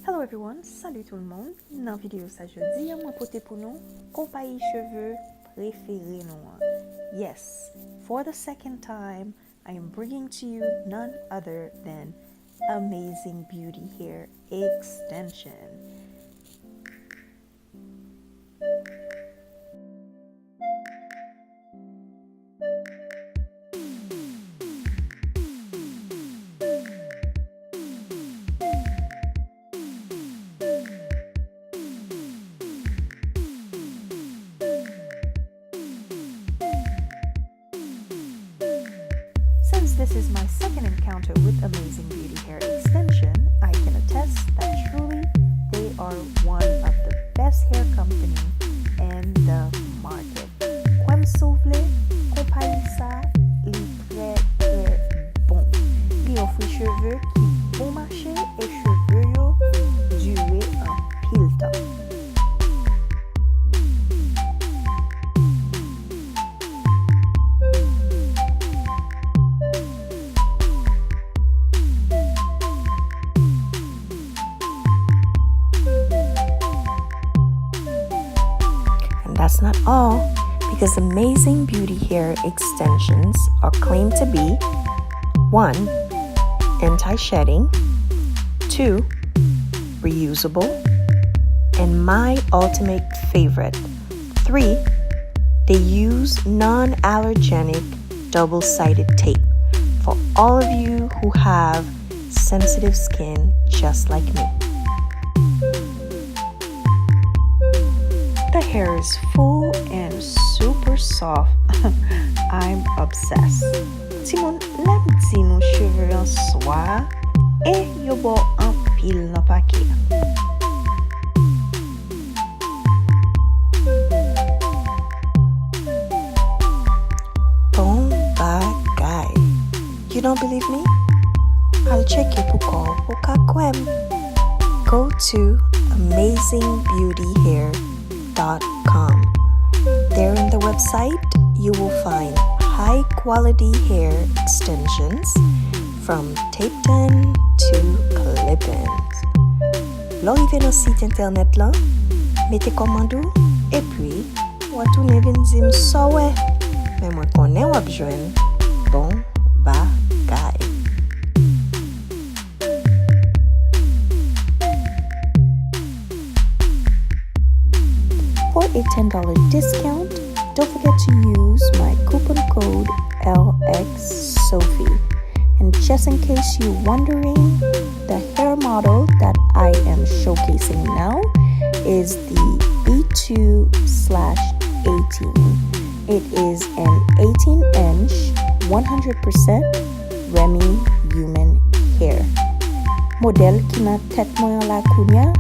Hello everyone, salut tout le monde. Dans vidéo ça jeudi, moi porter pour nous compayi cheveux préféré nous. Yes, for the second time, I am bringing to you none other than Amazing Beauty Hair Extension. Since this is my second encounter with Amazing Beauty Hair Extension, I can attest that truly they are one of the best hair company in the market. Kwem soufflé, compayi ça, li très bon. Li offre cheveux qui bon marché et cheveux yo durer un pile temps. That's not all, because Amazing Beauty Hair Extensions are claimed to be 1. Anti-shedding, 2. Reusable, and my ultimate favorite, 3. They use non-allergenic double-sided tape for all of you who have sensitive skin just like me. The hair is full and super soft. I'm obsessed. Timon, l'aime di nou cheveux en soie et yo bo en pile nan paquet. Bonbagay. You don't believe me? I'll check you pour kwem. Go to AmazingBeautyHair.com. There in the website, you will find high quality hair extensions from tape gun to clip-ins. L'arrivée dans site internet là, mettez commande et puis ou tourner vinn dim so ouais, mais moi connais ou jwen Bonbagay. For a $10 discount, don't forget to use my coupon code LXSophie. And just in case you're wondering, the hair model that I am showcasing now is the B2/18. It is an 18-inch, 100% Remy human hair. Modèle qui n'a tête moyen la kounya,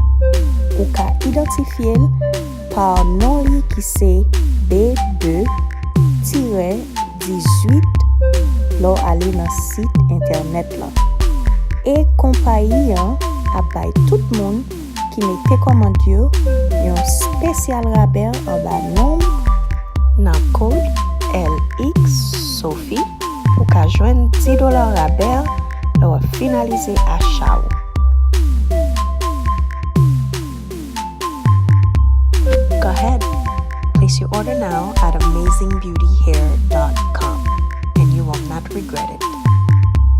ou ka identifier par nom li qui c'est B2-18 lors aller dans site internet là. Et compayi a bay tout le monde qui mette commande yo un spécial raber en bas nom Nan code LXSophie pour ka jwen $10 raber lors finaliser achat. Go ahead, place your order now at AmazingBeautyHair.com and you will not regret it.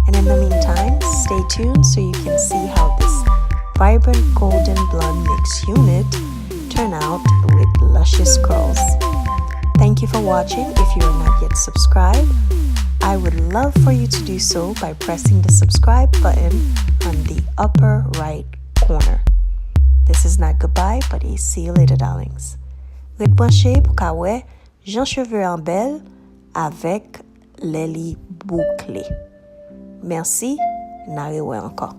And in the meantime, stay tuned so you can see how this vibrant golden blonde mix unit turn out with luscious curls. Thank you for watching. If you are not yet subscribed, I would love for you to do so by pressing the subscribe button on the upper right corner. This is not goodbye, but a see you later, darlings. Red branché pour ka wè jan cheveux en belle avec les li bouclés. Merci, n'a encore.